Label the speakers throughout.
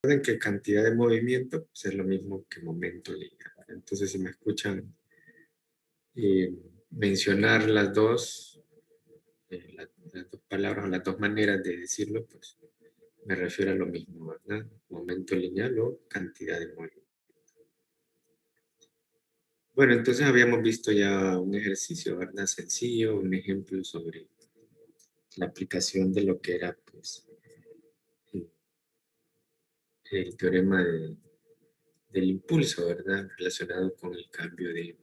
Speaker 1: Recuerden que cantidad de movimiento pues, es lo mismo que momento lineal. Entonces, si me escuchan mencionar las dos palabras o las dos maneras de decirlo, pues me refiero a lo mismo, ¿verdad? Momento lineal o cantidad de movimiento. Bueno, entonces habíamos visto ya un ejercicio, ¿verdad? Sencillo, un ejemplo sobre la aplicación de lo que era, pues, el teorema del impulso, ¿verdad? Relacionado con el cambio de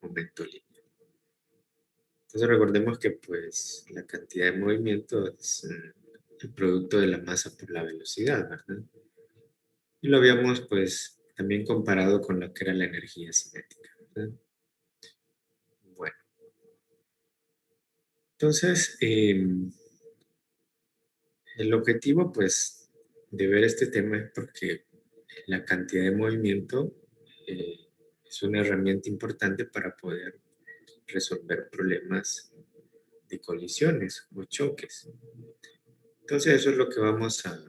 Speaker 1: momento lineal. Entonces recordemos que, pues, la cantidad de movimiento es el producto de la masa por la velocidad, ¿verdad? Y lo habíamos, pues, también comparado con lo que era la energía cinética, ¿verdad? Bueno, entonces, el objetivo, pues, de ver este tema es porque la cantidad de movimiento eh, es una herramienta importante para poder resolver problemas de colisiones o choques. Entonces, eso es lo que vamos a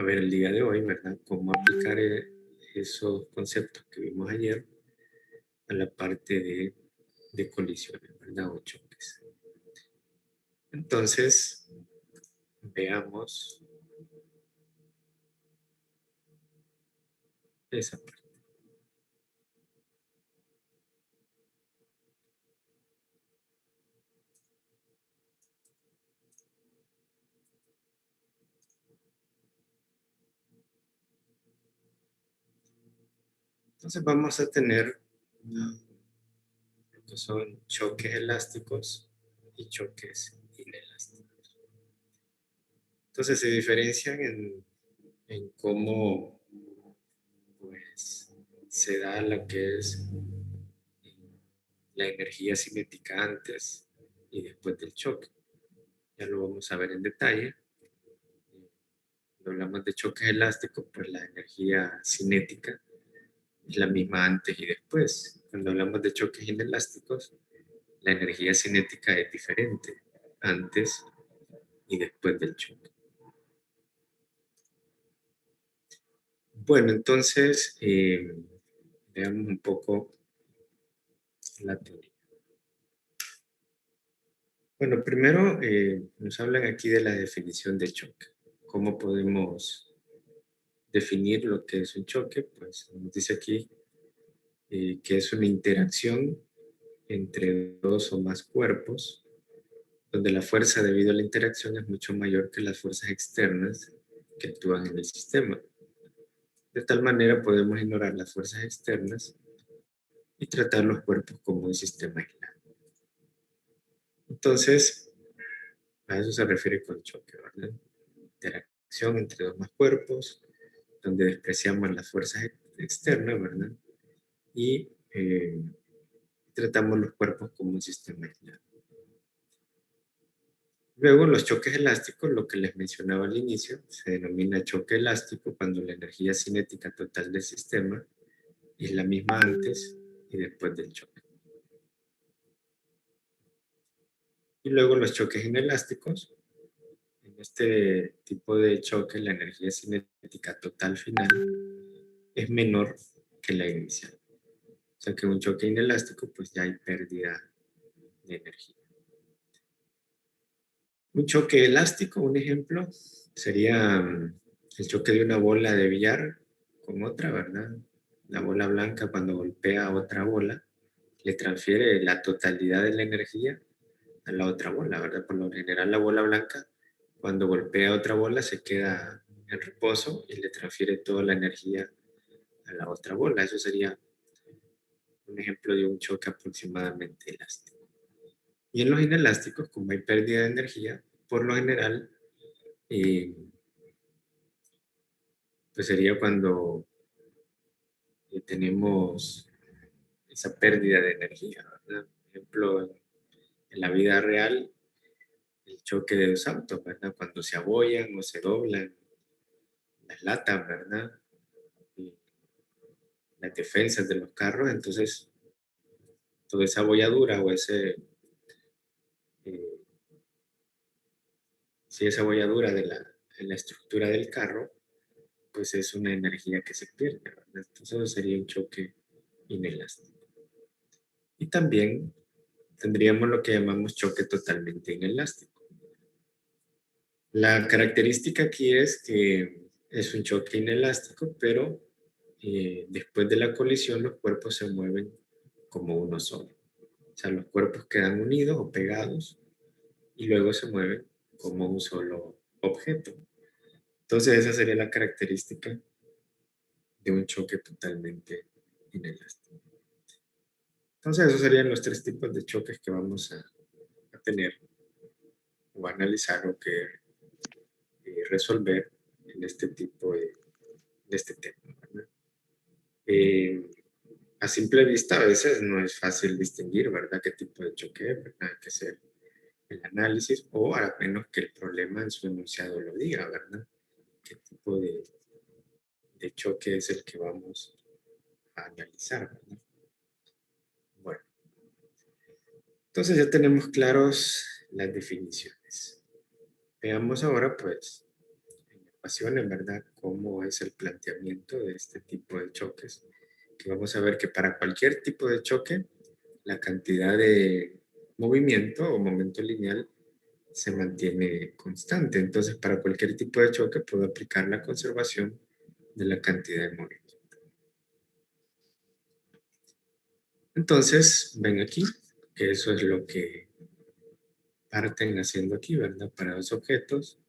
Speaker 1: ver el día de hoy, ¿verdad? Cómo aplicar esos conceptos que vimos ayer a la parte de colisiones, ¿verdad? O choques. Entonces, veamos esa parte. Entonces, vamos a tener lo que son choques elásticos y choques inelásticos. Entonces, se diferencian en cómo pues, se da lo que es la energía cinética antes y después del choque. Ya lo vamos a ver en detalle. Cuando hablamos de choques elásticos, pues la energía cinética es la misma antes y después. Cuando hablamos de choques inelásticos, la energía cinética es diferente antes y después del choque. Bueno, entonces veamos un poco la teoría. Bueno, primero nos hablan aquí de la definición de choque. ¿Cómo podemos definir lo que es un choque? Pues nos dice aquí que es una interacción entre dos o más cuerpos, donde la fuerza debido a la interacción es mucho mayor que las fuerzas externas que actúan en el sistema. De tal manera podemos ignorar las fuerzas externas y tratar los cuerpos como un sistema aislado. Entonces, a eso se refiere con choque, ¿verdad? Interacción entre dos más cuerpos, donde despreciamos las fuerzas externas, ¿verdad? Y tratamos los cuerpos como un sistema aislado. Luego, los choques elásticos, lo que les mencionaba al inicio, se denomina choque elástico cuando la energía cinética total del sistema es la misma antes y después del choque. Y luego los choques inelásticos. En este tipo de choque, la energía cinética total final es menor que la inicial. O sea que un choque inelástico, pues ya hay pérdida de energía. Un choque elástico, un ejemplo, sería el choque de una bola de billar con otra, ¿verdad? La bola blanca cuando golpea a otra bola, le transfiere la totalidad de la energía a la otra bola, ¿verdad? Por lo general la bola blanca, cuando golpea a otra bola, se queda en reposo y le transfiere toda la energía a la otra bola. Eso sería un ejemplo de un choque aproximadamente elástico. Y en los inelásticos, como hay pérdida de energía, por lo general, eh, pues sería cuando tenemos esa pérdida de energía, ¿verdad? Por ejemplo, en la vida real, el choque de dos autos, ¿verdad? Cuando se abollan o se doblan las latas, ¿verdad? Y las defensas de los carros, entonces toda esa abolladura o eh, esa abolladura de la estructura del carro pues es una energía que se pierde, ¿verdad? Entonces eso sería un choque inelástico. Y también tendríamos lo que llamamos choque totalmente inelástico. La característica aquí es que es un choque inelástico, pero después de la colisión los cuerpos se mueven como uno solo. O sea, los cuerpos quedan unidos o pegados y luego se mueven como un solo objeto. Entonces esa sería la característica de un choque totalmente inelástico. Entonces esos serían los tres tipos de choques que vamos a tener o a analizar o que resolver en este tipo de este tema, ¿verdad? Eh, a simple vista a veces no es fácil distinguir, ¿verdad? Qué tipo de choque es, ¿verdad? Hay que hacer el análisis o a menos que el problema en su enunciado lo diga, ¿verdad? ¿Qué tipo de choque es el que vamos a analizar, ¿verdad? Bueno, entonces ya tenemos claros las definiciones. Veamos ahora, pues, en ecuaciones, ¿verdad? Cómo es el planteamiento de este tipo de choques. Que vamos a ver que para cualquier tipo de choque, la cantidad de movimiento o momento lineal se mantiene constante. Entonces, para cualquier tipo de choque puedo aplicar la conservación de la cantidad de movimiento. Entonces, ven aquí que eso es lo que parten haciendo aquí, ¿verdad? Para los objetos,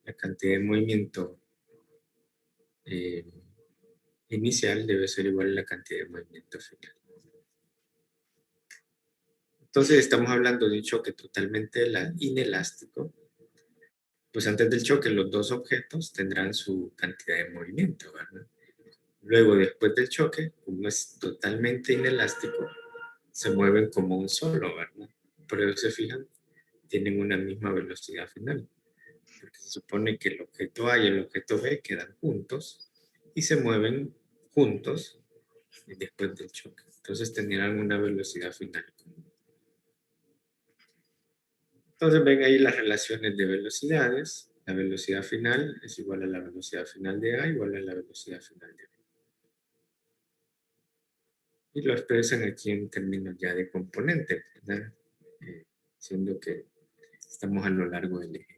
Speaker 1: la cantidad de movimiento eh, inicial debe ser igual a la cantidad de movimiento final. Entonces, estamos hablando de un choque totalmente inelástico. Pues antes del choque, los dos objetos tendrán su cantidad de movimiento, ¿verdad? Luego, después del choque, como es totalmente inelástico, se mueven como un solo, ¿verdad? Por eso se fijan, tienen una misma velocidad final. Porque se supone que el objeto A y el objeto B quedan juntos y se mueven juntos después del choque. Entonces tendrán una velocidad final común. Entonces ven ahí las relaciones de velocidades. La velocidad final es igual a la velocidad final de A igual a la velocidad final de B. Y lo expresan aquí en términos ya de componentes, ¿verdad? Siendo que estamos a lo largo del eje.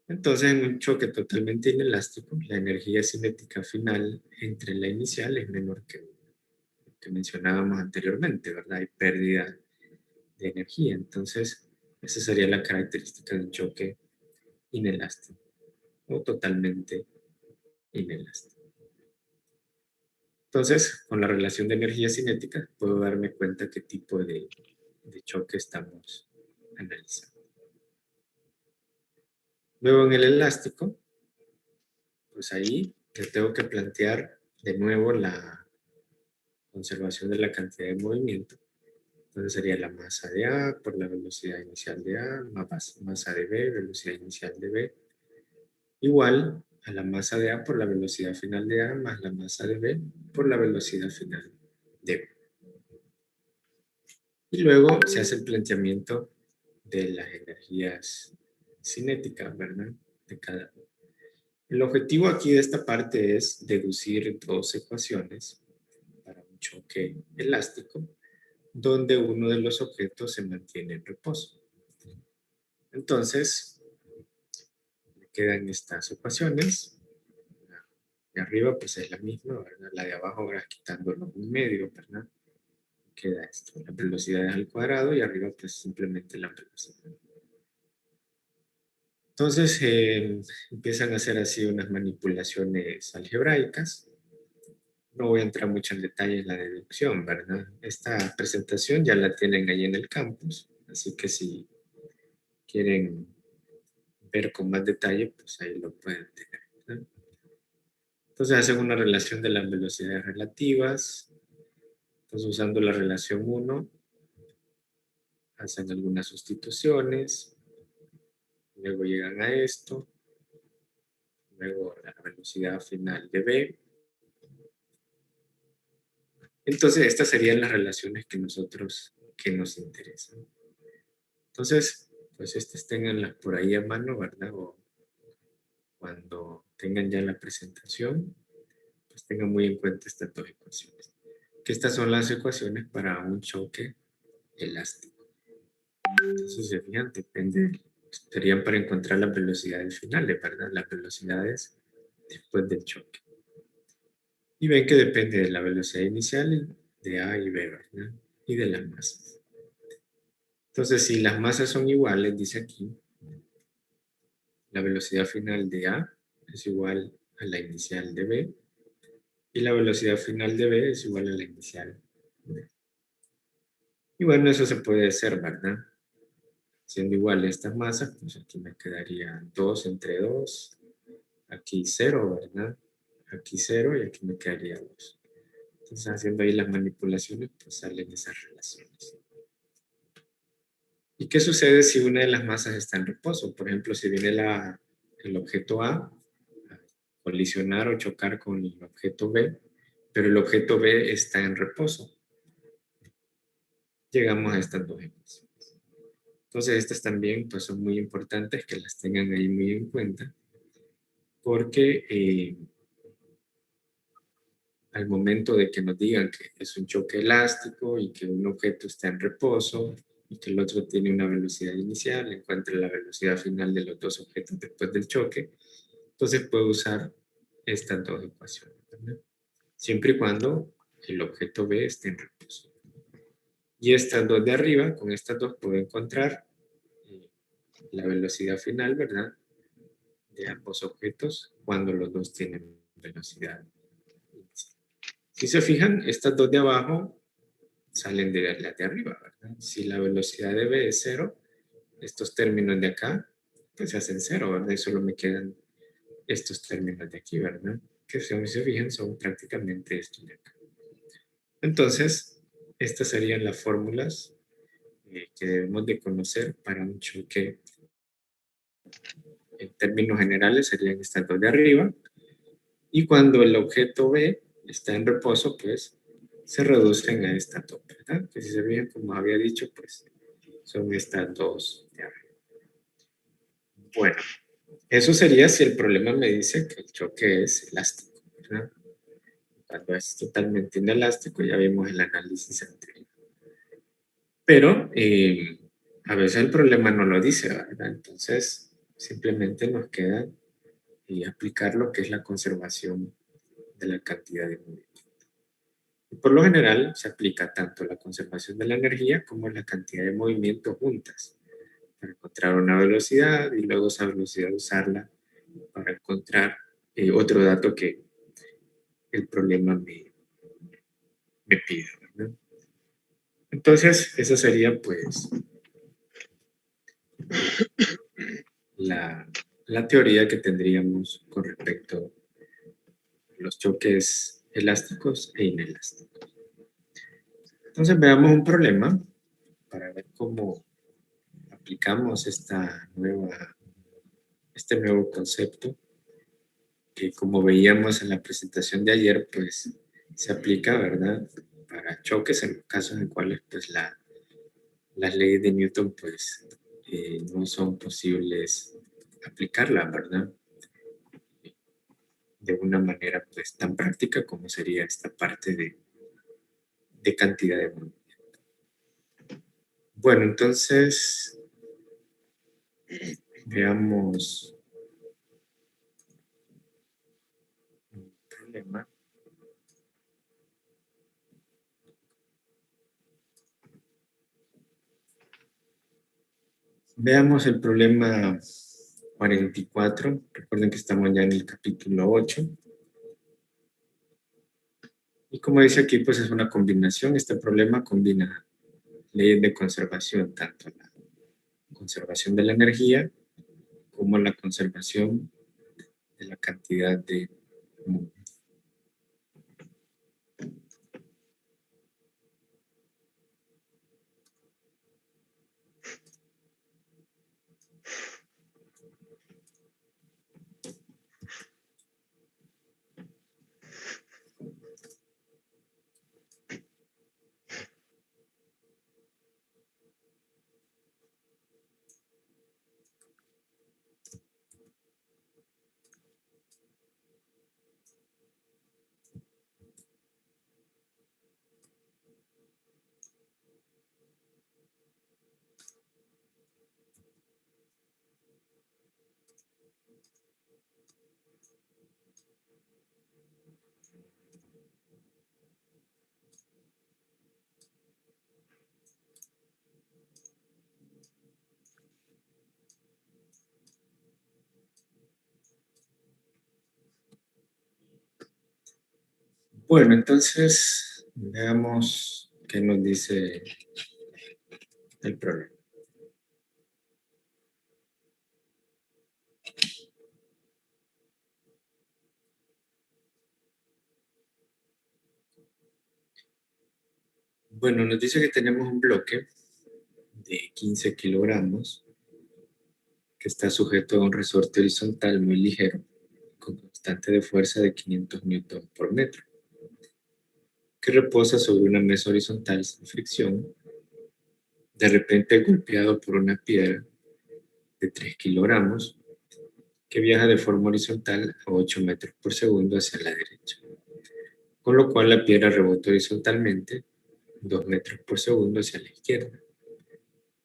Speaker 1: Entonces, en un choque totalmente inelástico, la energía cinética final entre la inicial es menor que lo que mencionábamos anteriormente, ¿verdad? Hay pérdida de energía. Entonces, esa sería la característica de un choque inelástico o totalmente inelástico. Entonces, con la relación de energía cinética, puedo darme cuenta qué tipo de choque estamos analizando. Luego, en el elástico, pues ahí te tengo que plantear de nuevo la conservación de la cantidad de movimiento. Entonces sería la masa de A por la velocidad inicial de A, más masa de B, velocidad inicial de B, igual a la masa de A por la velocidad final de A más la masa de B por la velocidad final de B. Y luego se hace el planteamiento de las energías cinéticas, ¿verdad? De cada uno. El objetivo aquí de esta parte es deducir dos ecuaciones para un choque elástico donde uno de los objetos se mantiene en reposo. Entonces, me quedan estas ecuaciones. La de arriba pues es la misma, ¿verdad? La de abajo ahora quitándolo un medio, ¿verdad? Queda esto, la velocidad es al cuadrado y arriba pues simplemente la velocidad. Entonces empiezan a hacer así unas manipulaciones algebraicas. No voy a entrar mucho en detalle en la deducción, ¿verdad? Esta presentación ya la tienen ahí en el campus, así que si quieren ver con más detalle, pues ahí lo pueden tener, ¿no? Entonces hacen una relación de las velocidades relativas. Entonces usando la relación 1, hacen algunas sustituciones. Luego llegan a esto. Luego la velocidad final de B. Entonces estas serían las relaciones que nos interesan. Entonces, pues estas tenganlas por ahí a mano, ¿verdad? O cuando tengan ya la presentación, pues tengan muy en cuenta estas dos ecuaciones. Que estas son las ecuaciones para un choque elástico. Entonces, si se fijan, depende, serían para encontrar las velocidades finales, ¿verdad? Las velocidades después del choque. Y ven que depende de la velocidad inicial de A y B, ¿verdad? Y de las masas. Entonces, si las masas son iguales, dice aquí, la velocidad final de A es igual a la inicial de B y la velocidad final de B es igual a la inicial de B. Y bueno, eso se puede hacer, ¿verdad? Siendo iguales estas masas, pues aquí me quedaría 2 entre 2, aquí 0, ¿verdad? Aquí 0 y aquí me quedaría 2. Entonces, haciendo ahí las manipulaciones, pues salen esas relaciones. ¿Y qué sucede si una de las masas está en reposo? Por ejemplo, si viene el objeto A colisionar o chocar con el objeto B, pero el objeto B está en reposo. Llegamos a estas dos ecuaciones. Entonces, estas también pues, son muy importantes que las tengan ahí muy en cuenta, porque al momento de que nos digan que es un choque elástico y que un objeto está en reposo y que el otro tiene una velocidad inicial, encuentre la velocidad final de los dos objetos después del choque, entonces puedo usar estas dos ecuaciones, ¿verdad? Siempre y cuando el objeto B esté en reposo. Y estas dos de arriba, con estas dos puedo encontrar la velocidad final, ¿verdad? De ambos objetos cuando los dos tienen velocidad inicial. Si se fijan, estas dos de abajo salen de las de arriba, ¿verdad? Si la velocidad de B es 0, estos términos de acá, pues se hacen 0, ¿verdad? Y solo me quedan estos términos de aquí, ¿verdad? Que si se fijan son prácticamente estos de acá. Entonces, estas serían las fórmulas que debemos de conocer para un choque. En términos generales serían estas dos de arriba. Y cuando el objeto B está en reposo, pues se reducen a esta dos, ¿verdad? Que si se fijan, como había dicho, pues son estas dos de arriba. Bueno, eso sería si el problema me dice que el choque es elástico, ¿verdad? Cuando es totalmente inelástico, ya vimos el análisis anterior. Pero a veces el problema no lo dice, ¿verdad? Entonces, simplemente nos queda aplicar lo que es la conservación de la cantidad de movimiento. Y por lo general, se aplica tanto la conservación de la energía como la cantidad de movimiento juntas, para encontrar una velocidad y luego esa velocidad usarla para encontrar otro dato que el problema me pide, ¿verdad? Entonces, esa sería pues la teoría que tendríamos con respecto a los choques elásticos e inelásticos. Entonces, veamos un problema para ver cómo aplicamos este nuevo concepto que, como veíamos en la presentación de ayer, pues se aplica, ¿verdad? Para choques en los casos en cuales pues las leyes de Newton pues no son posibles aplicarlas, ¿verdad? De una manera pues tan práctica como sería esta parte de cantidad de movimiento. Bueno, entonces veamos un problema. Veamos el problema 44. Recuerden que estamos ya en el capítulo 8. Y como dice aquí, pues es una combinación. Este problema combina leyes de conservación, tanto la conservación de la energía como la conservación de la cantidad de movimiento. Bueno, entonces veamos qué nos dice el problema. Bueno, nos dice que tenemos un bloque de 15 kilogramos que está sujeto a un resorte horizontal muy ligero con constante de fuerza de 500 newton por metro, que reposa sobre una mesa horizontal sin fricción, de repente golpeado por una piedra de 3 kilogramos que viaja de forma horizontal a 8 metros por segundo hacia la derecha, con lo cual la piedra rebota horizontalmente 2 metros por segundo hacia la izquierda.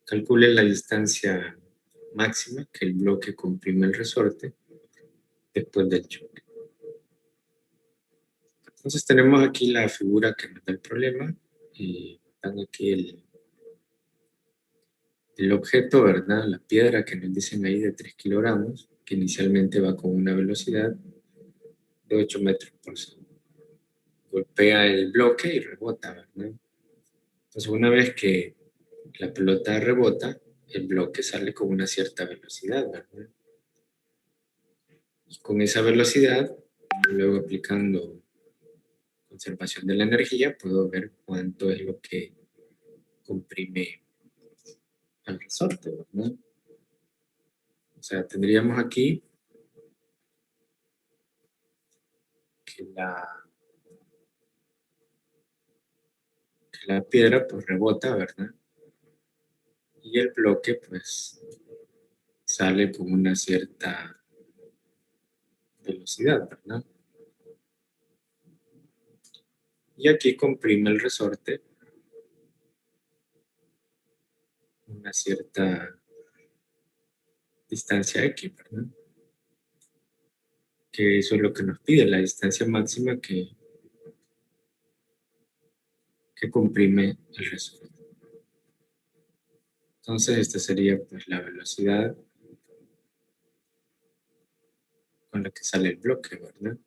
Speaker 1: Calcule la distancia máxima que el bloque comprime el resorte después del choque. Entonces tenemos aquí la figura que nos da el problema y dan aquí el objeto, ¿verdad? La piedra que nos dicen ahí de 3 kilogramos, que inicialmente va con una velocidad de 8 metros por segundo. Golpea el bloque y rebota, ¿verdad? Entonces una vez que la pelota rebota, el bloque sale con una cierta velocidad, ¿verdad? Y con esa velocidad, luego aplicando conservación de la energía, puedo ver cuánto es lo que comprime al resorte, ¿verdad? O sea, tendríamos aquí que la piedra pues rebota, ¿verdad? Y el bloque pues sale con una cierta velocidad, ¿verdad? Y aquí comprime el resorte una cierta distancia X, ¿verdad? Que eso es lo que nos pide, la distancia máxima que comprime el resorte. Entonces esta sería pues la velocidad con la que sale el bloque, ¿verdad?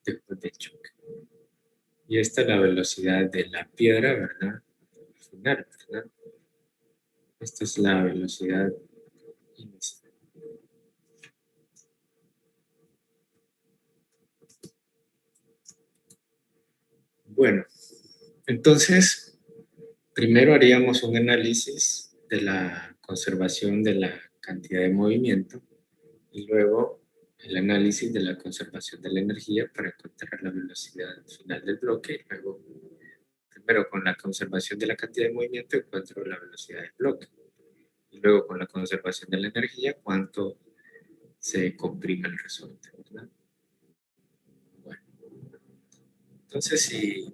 Speaker 1: Después del choque. Y esta es la velocidad de la piedra, ¿verdad? Al final, ¿verdad? Esta es la velocidad inicial. Bueno, entonces, primero haríamos un análisis de la conservación de la cantidad de movimiento y luego el análisis de la conservación de la energía para encontrar la velocidad final del bloque. Luego, primero con la conservación de la cantidad de movimiento encuentro la velocidad del bloque. Y luego con la conservación de la energía, cuánto se comprime el resorte, ¿verdad? Bueno, entonces si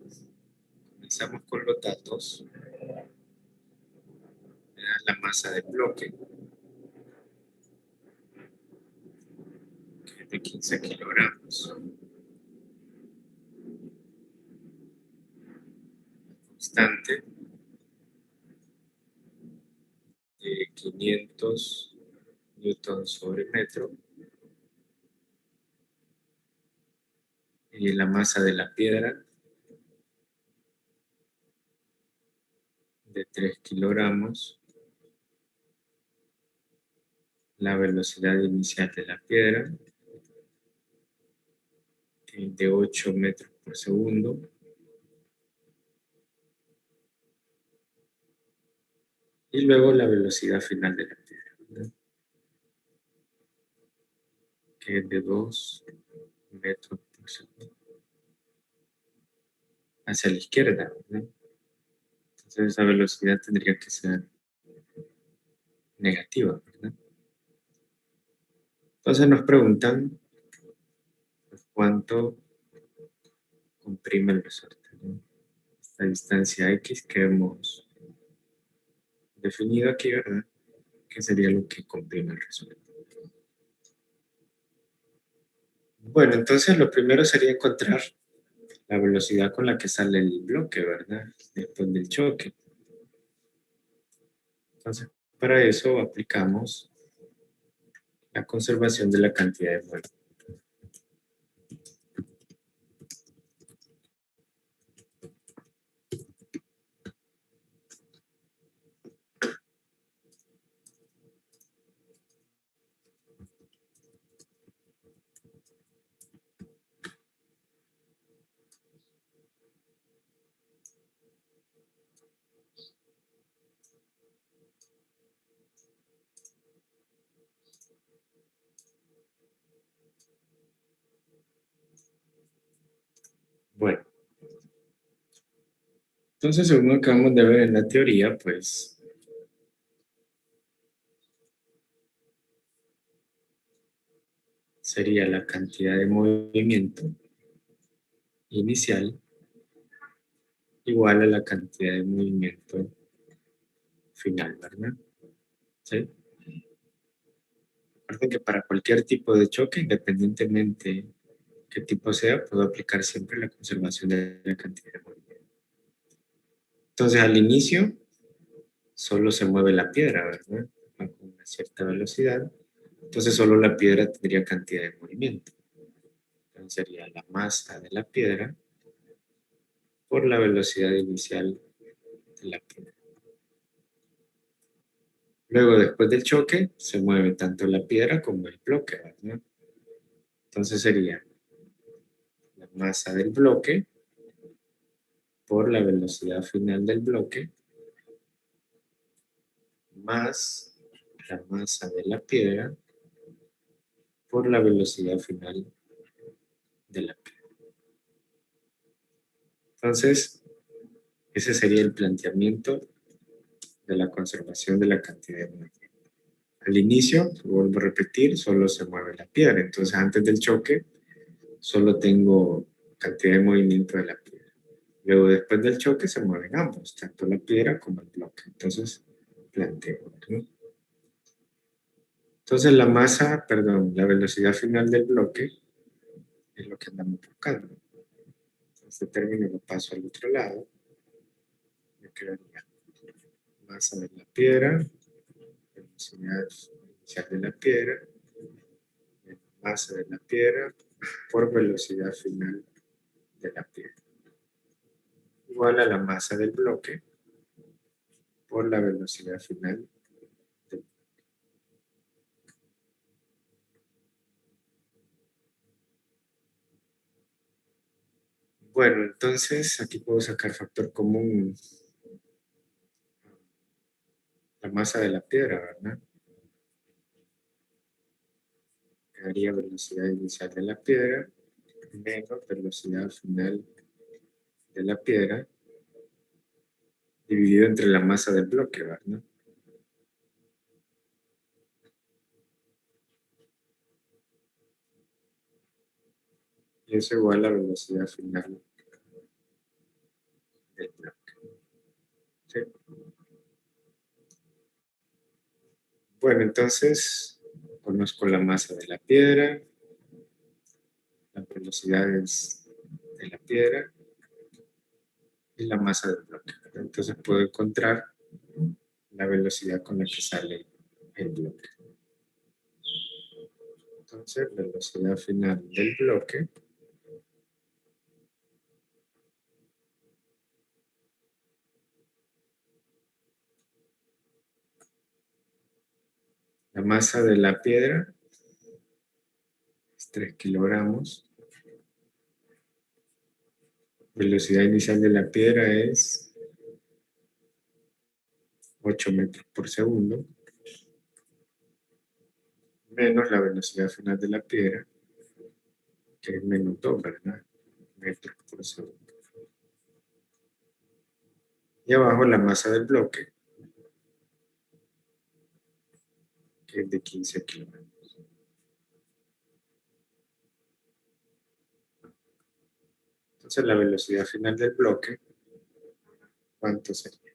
Speaker 1: comenzamos con los datos, me da la masa del bloque, que es de 15 kilogramos, constante de 500 newtons sobre metro, y la masa de la piedra de 3 kilogramos, la velocidad inicial de la piedra de 8 metros por segundo, y luego la velocidad final de la piedra, ¿verdad? Que es de 2 metros por segundo hacia la izquierda, ¿verdad? Entonces esa velocidad tendría que ser negativa, ¿verdad? Entonces nos preguntan pues, cuánto comprime el resorte, ¿no? Esta distancia X que hemos definido aquí, ¿verdad? Que sería lo que comprime el resorte. Bueno, entonces lo primero sería encontrar la velocidad con la que sale el bloque, ¿verdad? Después del choque. Entonces, para eso aplicamos la conservación de la cantidad de vuelo. Bueno, entonces según acabamos de ver en la teoría, pues sería la cantidad de movimiento inicial igual a la cantidad de movimiento final, ¿verdad? ¿Sí? Recuerden que para cualquier tipo de choque, independientemente qué tipo sea, puedo aplicar siempre la conservación de la cantidad de movimiento. Entonces, al inicio, solo se mueve la piedra, ¿verdad? A una cierta velocidad. Entonces, solo la piedra tendría cantidad de movimiento. Entonces, sería la masa de la piedra por la velocidad inicial de la piedra. Luego, después del choque, se mueve tanto la piedra como el bloque, ¿verdad? Entonces, sería la masa del bloque por la velocidad final del bloque más la masa de la piedra por la velocidad final de la piedra. Entonces, ese sería el planteamiento de la conservación de la cantidad de movimiento. Al inicio, vuelvo a repetir, solo se mueve la piedra. Entonces, antes del choque, solo tengo cantidad de movimiento de la piedra. Luego, después del choque, se mueven ambos, tanto la piedra como el bloque. Entonces, planteo, ¿no? Entonces, la masa, perdón, la velocidad final del bloque es lo que andamos buscando. Este término lo paso al otro lado. Me quedaría masa de la piedra, velocidad inicial de la piedra, masa de la piedra por velocidad final de la piedra. Igual a la masa del bloque por la velocidad final del bloque. Bueno, entonces aquí puedo sacar factor común la masa de la piedra, ¿verdad? Quedaría velocidad inicial de la piedra menos velocidad final de la piedra dividido entre la masa del bloque, ¿verdad? Y eso igual a la velocidad final del bloque. ¿Sí? Bueno, entonces conozco la masa de la piedra, las velocidades de la piedra y la masa del bloque. Entonces puedo encontrar la velocidad con la que sale el bloque. Entonces, velocidad final del bloque la masa de la piedra es 3 kilogramos. Velocidad inicial de la piedra es 8 metros por segundo. Menos la velocidad final de la piedra, que es menos 2, ¿verdad? Metros por segundo. Y abajo la masa del bloque, que es de 15 kilogramos. Entonces la velocidad final del bloque, ¿cuánto sería?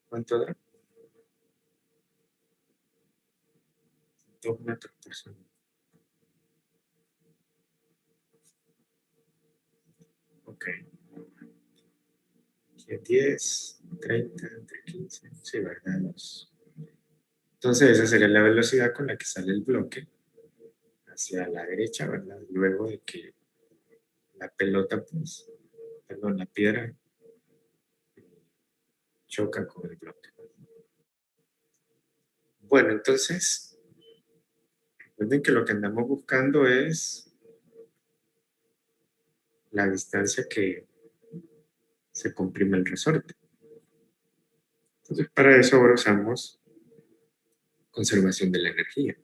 Speaker 1: ¿Cuánto da? 2 metros por segundo. Ok. Aquí es 10, 30, entre 15. Sí, ¿verdad? Entonces esa sería la velocidad con la que sale el bloque hacia la derecha, ¿verdad? Luego de que la pelota, pues, perdón, la piedra choca con el bloque. Bueno, entonces, recuerden que lo que andamos buscando es la distancia que se comprime el resorte. Entonces, para eso ahora usamos conservación de la energía.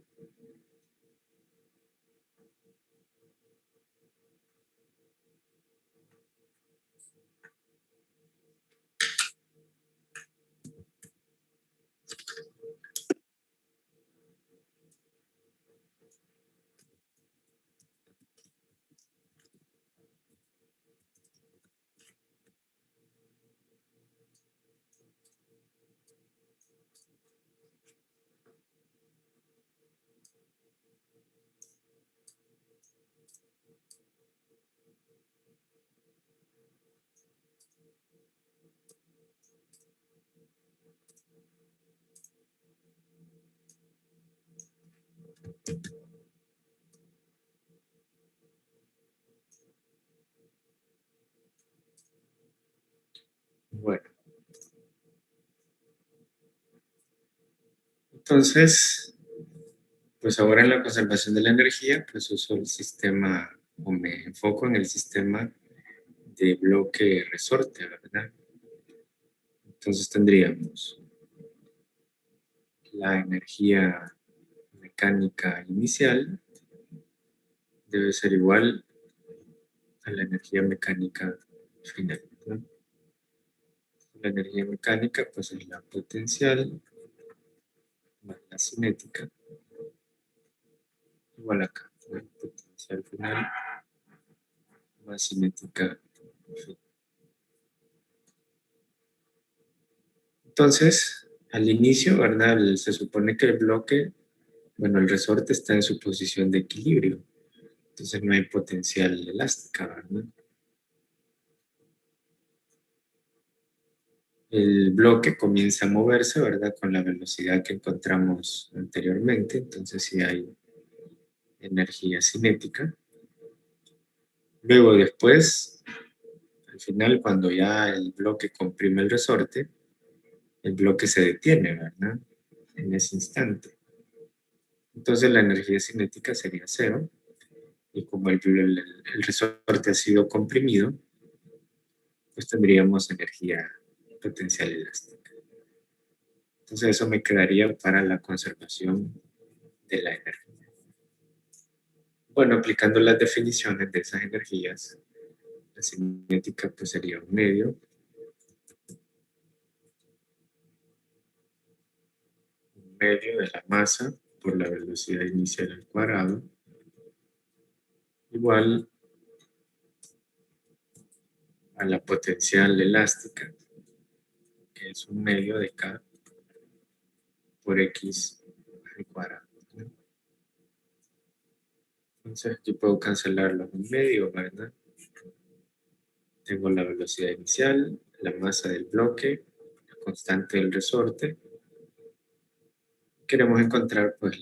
Speaker 1: Bueno, entonces, pues ahora en la conservación de la energía, pues uso el sistema, o me enfoco en el sistema de bloque resorte, ¿verdad? Entonces tendríamos la energía mecánica inicial debe ser igual a la energía mecánica final, ¿no? La energía mecánica, pues es la potencial más la cinética, igual acá, ¿no? Potencial final más cinética final. Entonces, al inicio, ¿verdad? Se supone que el bloque, bueno, el resorte está en su posición de equilibrio, entonces no hay potencial elástica, ¿verdad? El bloque comienza a moverse, ¿verdad? Con la velocidad que encontramos anteriormente, entonces sí hay energía cinética. Luego después, al final, cuando ya el bloque comprime el resorte, el bloque se detiene, ¿verdad? En ese instante. Entonces la energía cinética sería cero, y como el resorte ha sido comprimido, pues tendríamos energía potencial elástica. Entonces eso me quedaría para la conservación de la energía. Bueno, aplicando las definiciones de esas energías, la cinética pues sería un medio de la masa por la velocidad inicial al cuadrado, igual a la potencial elástica, que es un medio de K por X al cuadrado, ¿no? Entonces aquí puedo cancelar los medios, ¿verdad? Tengo la velocidad inicial, la masa del bloque, la constante del resorte. Queremos encontrar pues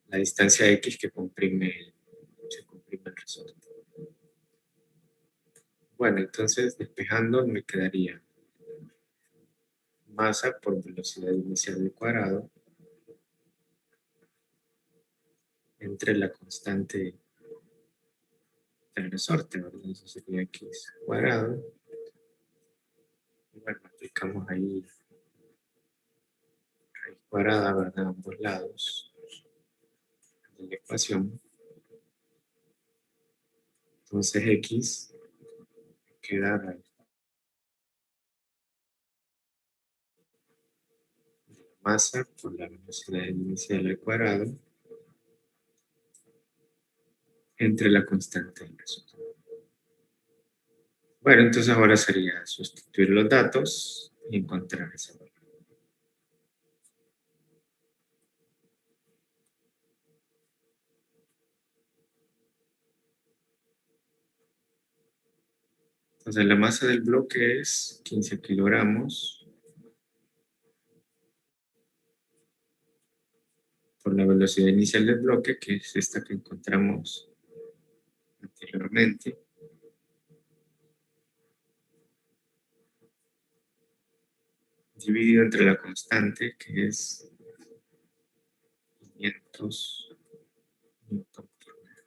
Speaker 1: la distancia X que se comprime el resorte. Bueno, entonces despejando me quedaría masa por velocidad inicial al cuadrado entre la constante del resorte, ¿verdad? Eso sería X cuadrado. Y bueno, aplicamos ahí raíz cuadrada, ¿verdad? A ambos lados de la ecuación. Entonces X queda raíz de la masa por la velocidad inicial al cuadrado entre la constante del resorte. Bueno, entonces ahora sería sustituir los datos y encontrar ese valor. Entonces la masa del bloque es 15 kilogramos por la velocidad inicial del bloque, que es esta que encontramos anteriormente, dividido entre la constante, que es 500 newton por metro.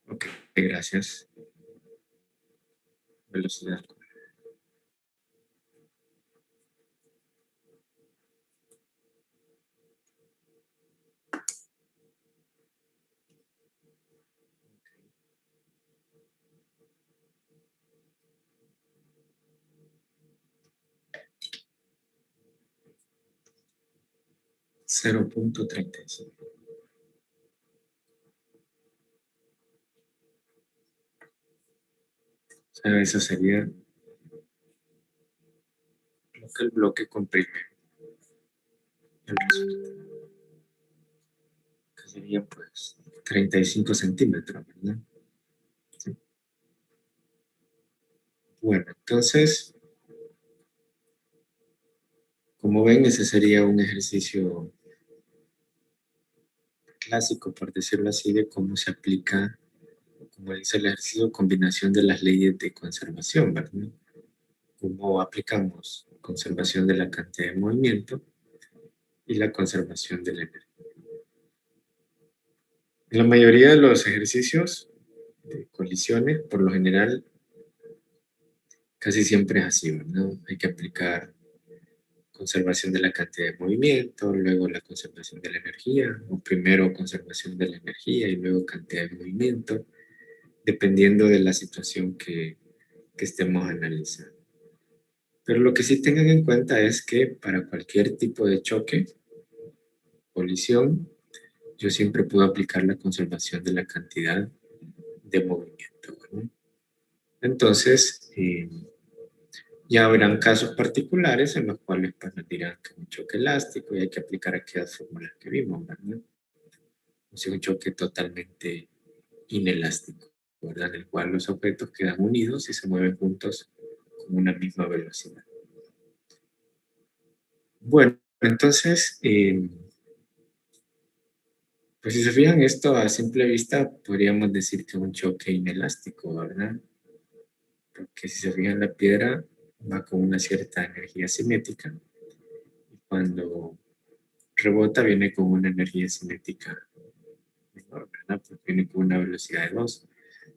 Speaker 1: Ok, gracias. Velocidad. 0.35. O sea, eso sería lo que el bloque comprime el resultado, que sería pues 35 centímetros, ¿verdad? Sí. Bueno, entonces, como ven, ese sería un ejercicio clásico, por decirlo así, de cómo se aplica, como dice el ejercicio, combinación de las leyes de conservación, ¿verdad? Cómo aplicamos conservación de la cantidad de movimiento y la conservación de la energía. En la mayoría de los ejercicios de colisiones, por lo general, casi siempre es así, ¿verdad? Hay que aplicar conservación de la cantidad de movimiento, luego la conservación de la energía, o primero conservación de la energía y luego cantidad de movimiento, dependiendo de la situación que estemos analizando. Pero lo que sí tengan en cuenta es que para cualquier tipo de choque, colisión, yo siempre puedo aplicar la conservación de la cantidad de movimiento, ¿no? Entonces, ya habrán casos particulares en los cuales pues, nos dirán que es un choque elástico y hay que aplicar aquellas fórmulas que vimos, ¿verdad? O sea, un choque totalmente inelástico, ¿verdad? En el cual los objetos quedan unidos y se mueven juntos con una misma velocidad. Bueno, entonces, pues si se fijan esto a simple vista, podríamos decir que es un choque inelástico, ¿verdad? Porque si se fijan la piedra va con una cierta energía cinética y cuando rebota viene con una energía cinética menor, ¿verdad? Porque viene con una velocidad de 2.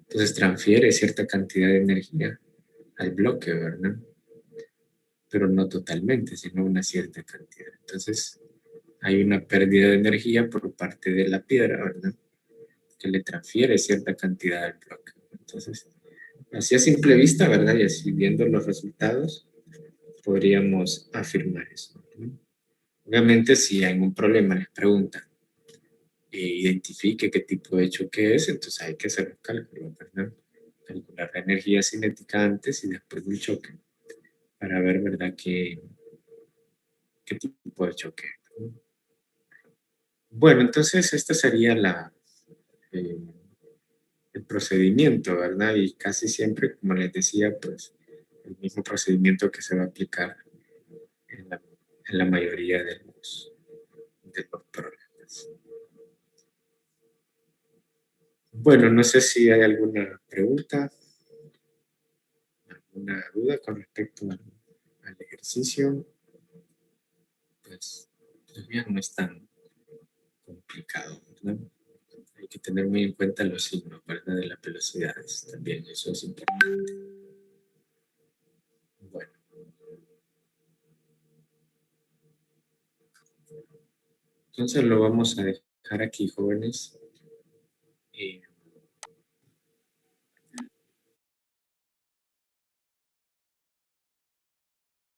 Speaker 1: Entonces transfiere cierta cantidad de energía al bloque, ¿verdad? Pero no totalmente, sino una cierta cantidad. Entonces hay una pérdida de energía por parte de la piedra, ¿verdad? Que le transfiere cierta cantidad al bloque. Entonces, así a simple vista, ¿verdad? Y así viendo los resultados, podríamos afirmar eso, ¿no? Obviamente, si hay un problema, les preguntan, identifique qué tipo de choque es, entonces hay que hacer un cálculo, ¿verdad? Calcular la energía cinética antes y después del choque para ver, ¿verdad?, qué tipo de choque es, ¿no? Bueno, entonces esta sería eh, el procedimiento, ¿verdad? Y casi siempre, como les decía, pues el mismo procedimiento que se va a aplicar en la mayoría de los problemas. Bueno, no sé si hay alguna pregunta, alguna duda con respecto al ejercicio. Pues todavía no es tan complicado, ¿verdad? Hay que tener muy en cuenta los signos, ¿verdad? De las velocidades también, eso es importante. Bueno, entonces lo vamos a dejar aquí, jóvenes.